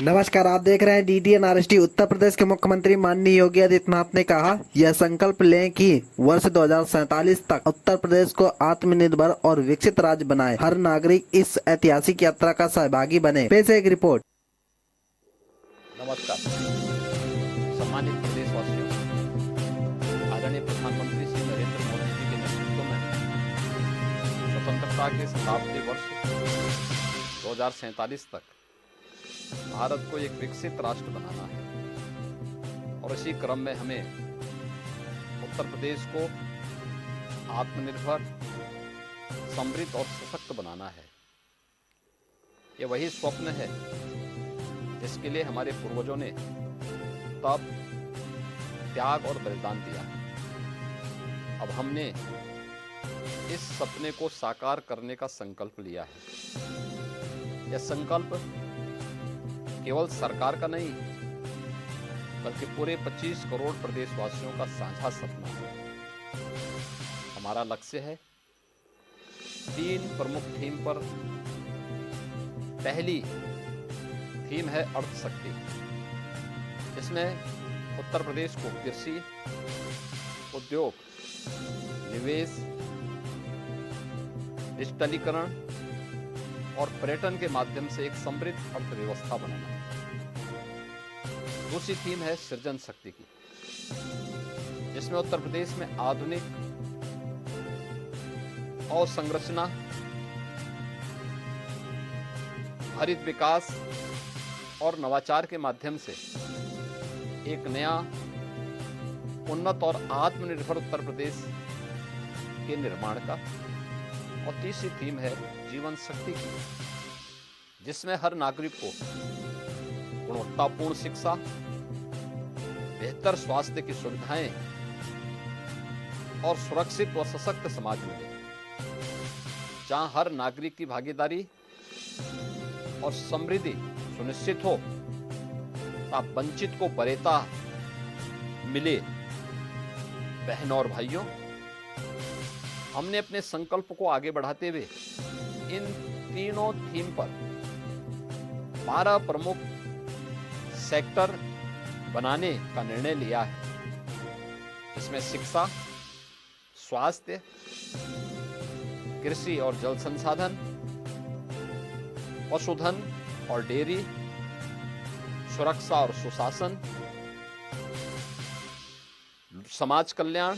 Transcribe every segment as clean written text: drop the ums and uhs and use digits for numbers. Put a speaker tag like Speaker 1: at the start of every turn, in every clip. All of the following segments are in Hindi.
Speaker 1: नमस्कार, आप देख रहे हैं DDNRST। उत्तर प्रदेश के मुख्यमंत्री माननीय योगी आदित्यनाथ ने कहा, यह संकल्प लें कि वर्ष 2047 तक उत्तर प्रदेश को आत्मनिर्भर और विकसित राज्य बनाए। हर नागरिक इस ऐतिहासिक यात्रा का सहभागी बने। पेश है एक रिपोर्ट।
Speaker 2: नमस्कार सम्मानित प्रदेशवासियों, आदरणीय प्रधानमंत्री श्री नरेंद्र मोदी जी के नेतृत्व में स्वतंत्रता के शताब्दी वर्ष 2047 तक भारत को एक विकसित राष्ट्र बनाना है और इसी क्रम में हमें उत्तर प्रदेश को आत्मनिर्भर, समृद्ध और सशक्त बनाना है। ये वही स्वप्न है जिसके लिए हमारे पूर्वजों ने तप, त्याग और बलिदान दिया। अब हमने इस सपने को साकार करने का संकल्प लिया है। यह संकल्प केवल सरकार का नहीं, बल्कि पूरे 25 करोड़ प्रदेशवासियों का साझा सपना है। हमारा लक्ष्य है 3 प्रमुख थीम पर। पहली थीम है अर्थ शक्ति। इसमें उत्तर प्रदेश को कृषि, उद्योग, निवेश, डिजिटलीकरण और पर्यटन के माध्यम से एक समृद्ध अर्थव्यवस्था बनाना है। दूसरी थीम है सृजन शक्ति की, जिसमें उत्तर प्रदेश में आधुनिक अवसंरचना, हरित विकास और नवाचार के माध्यम से एक नया, उन्नत और आत्मनिर्भर उत्तर प्रदेश के निर्माण का। और तीसरी थीम है जीवन शक्ति की, जिसमें हर नागरिक को गुणवत्तापूर्ण शिक्षा, बेहतर स्वास्थ्य की सुविधाएं और सुरक्षित व सशक्त समाज मिले, जहां हर नागरिक की भागीदारी और समृद्धि सुनिश्चित हो, ताकि वंचित को वरीयता मिले। बहनों और भाइयों, हमने अपने संकल्प को आगे बढ़ाते हुए इन तीनों थीम पर 12 प्रमुख सेक्टर बनाने का निर्णय लिया है। इसमें शिक्षा, स्वास्थ्य, कृषि और जल संसाधन, पशुधन और डेयरी, सुरक्षा और सुशासन, समाज कल्याण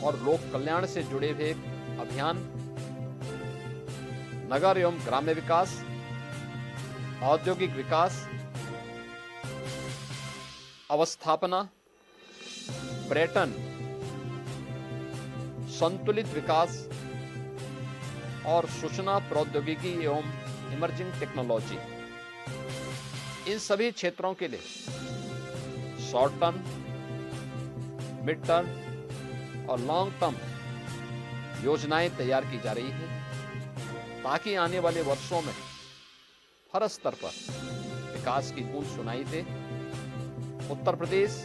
Speaker 2: और लोक कल्याण से जुड़े हुए अभियान, नगर एवं ग्राम्य विकास, औद्योगिक विकास, अवस्थापना, पर्यटन, संतुलित विकास और सूचना प्रौद्योगिकी एवं इमर्जिंग टेक्नोलॉजी। इन सभी क्षेत्रों के लिए शॉर्ट टर्म, मिड टर्म और लॉन्ग टर्म योजनाएं तैयार की जा रही है, ताकि आने वाले वर्षों में हर स्तर पर विकास की गूंज सुनाई दे। उत्तर प्रदेश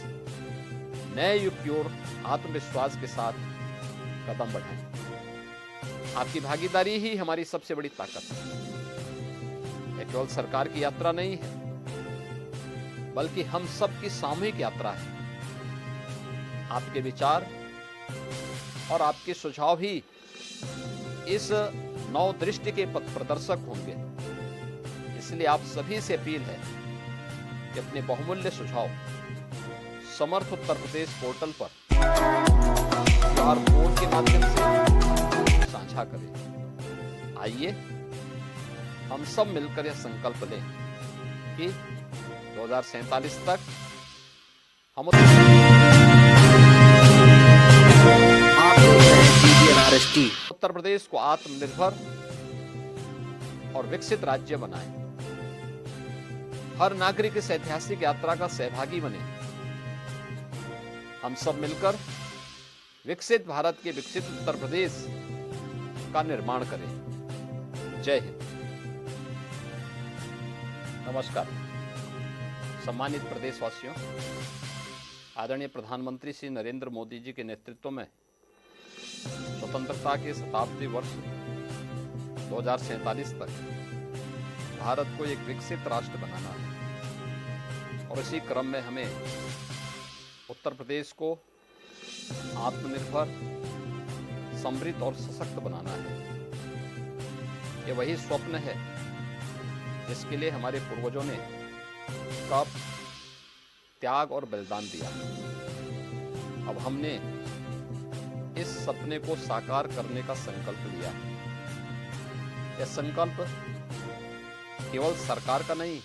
Speaker 2: नए युग की ओर आत्मविश्वास के साथ कदम बढ़ाए। आपकी भागीदारी ही हमारी सबसे बड़ी ताकत है। यह केवल सरकार की यात्रा नहीं है, बल्कि हम सबकी सामूहिक यात्रा है। आपके विचार और आपके सुझाव ही इस नव दृष्टि के पथ प्रदर्शक होंगे। इसलिए आप सभी से अपील है कि अपने बहुमूल्य सुझाव समर्थ उत्तर प्रदेश पोर्टल पर QR कोड के माध्यम से साझा करें। आइए हम सब मिलकर यह संकल्प लें कि 2047 तक हम उत्तर प्रदेश को आत्मनिर्भर और विकसित राज्य बनाएं। हर नागरिक इस ऐतिहासिक यात्रा का सहभागी बने। हम सब मिलकर विकसित भारत के विकसित उत्तर प्रदेश का निर्माण करें। जय हिंद। नमस्कार सम्मानित प्रदेशवासियों, आदरणीय प्रधानमंत्री श्री नरेंद्र मोदी जी के नेतृत्व में स्वतंत्रता के शताब्दी वर्ष 2047 तक भारत को एक विकसित राष्ट्र बनाना है। और इसी क्रम में हमें उत्तर प्रदेश को आत्मनिर्भर, समृद्ध और सशक्त बनाना है। ये वही स्वप्न है जिसके लिए हमारे पूर्वजों ने तप, त्याग और बलिदान दिया। अब हमने इस सपने को साकार करने का संकल्प लिया। यह संकल्प केवल सरकार का नहीं,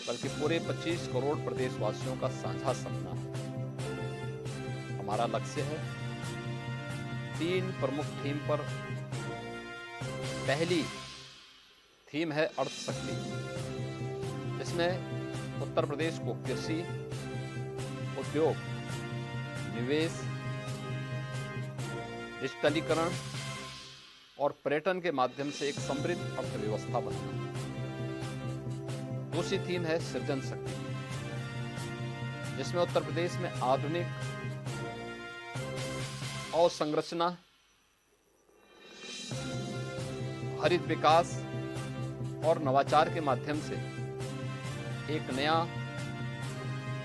Speaker 2: बल्कि पूरे 25 करोड़ प्रदेशवासियों का साझा सपना है। हमारा लक्ष्य है 3 प्रमुख थीम पर। पहली थीम है अर्थशक्ति, इसमें उत्तर प्रदेश को कृषि, उद्योग, निवेश, डिजिटलीकरण और पर्यटन के माध्यम से एक समृद्ध अर्थव्यवस्था बनाना। दूसरी थीम है सृजन शक्ति, जिसमें उत्तर प्रदेश में आधुनिक अवसंरचना, हरित विकास और नवाचार के माध्यम से एक नया,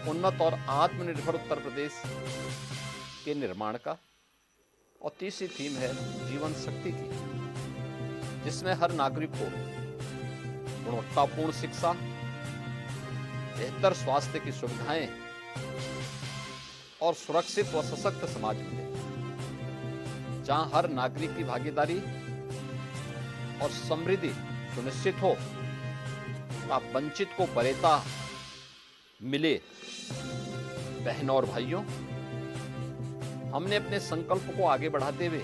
Speaker 2: उन्नत और आत्मनिर्भर उत्तर प्रदेश के निर्माण का। और तीसरी थीम है जीवन शक्ति की, जिसमें हर नागरिक को गुणवत्तापूर्ण शिक्षा, बेहतर स्वास्थ्य की सुविधाएं और सुरक्षित व सशक्त समाज मिले, जहां हर नागरिक की भागीदारी और समृद्धि सुनिश्चित हो, वंचित को वरीयता मिले। बहनों और भाइयों, हमने अपने संकल्प को आगे बढ़ाते हुए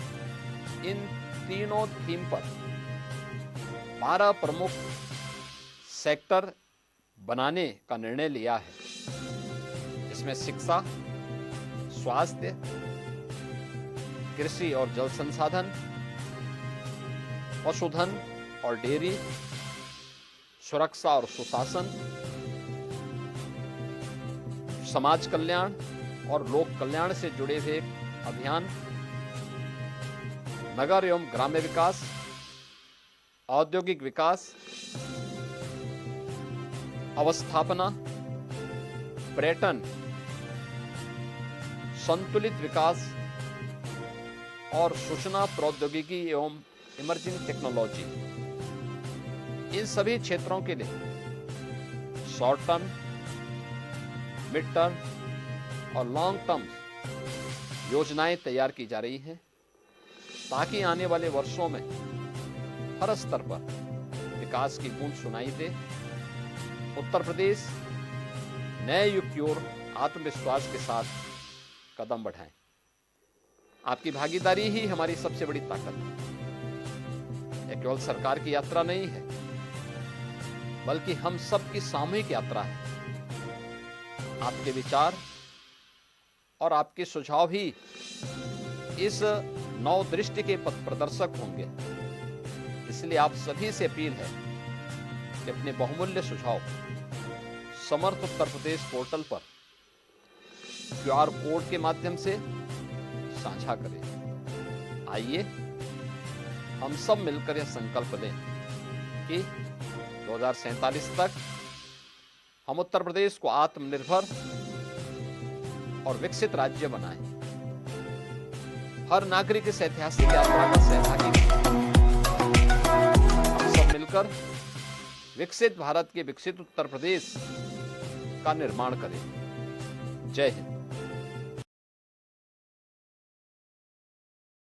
Speaker 2: इन तीनों थीम पर 12 प्रमुख सेक्टर बनाने का निर्णय लिया है, जिसमें शिक्षा, स्वास्थ्य, कृषि और जल संसाधन, पशुधन और डेयरी, सुरक्षा और सुशासन, समाज कल्याण और लोक कल्याण से जुड़े हुए अभियान, नगर एवं ग्राम्य विकास, औद्योगिक विकास, अवस्थापना, पर्यटन, संतुलित विकास और सूचना प्रौद्योगिकी एवं इमर्जिंग टेक्नोलॉजी। इन सभी क्षेत्रों के लिए शॉर्ट टर्म, मिड टर्म और लॉन्ग टर्म योजनाएं तैयार की जा रही हैं, ताकि आने वाले वर्षों में हर स्तर पर विकास की गूंज सुनाई दे। उत्तर प्रदेश नए युग की ओर आत्मविश्वास के साथ कदम बढ़ाएं। आपकी भागीदारी ही हमारी सबसे बड़ी ताकत है। यह केवल सरकार की यात्रा नहीं है, बल्कि हम सबकी सामूहिक यात्रा है। आपके विचार और आपके सुझाव ही इस नव दृष्टि के पथ प्रदर्शक होंगे। इसलिए आप सभी से अपील है कि अपने बहुमूल्य सुझाव समर्थ उत्तर प्रदेश पोर्टल पर QR कोड के माध्यम से साझा करें। आइए हम सब मिलकर यह संकल्प लें कि 2047 तक हम उत्तर प्रदेश को आत्मनिर्भर और विकसित राज्य बनाएं। हर नागरिक इस ऐतिहासिक यात्रा का सहभागी बने। हम सब मिलकर विकसित भारत के विकसित उत्तर प्रदेश का निर्माण करें। जय हिंद।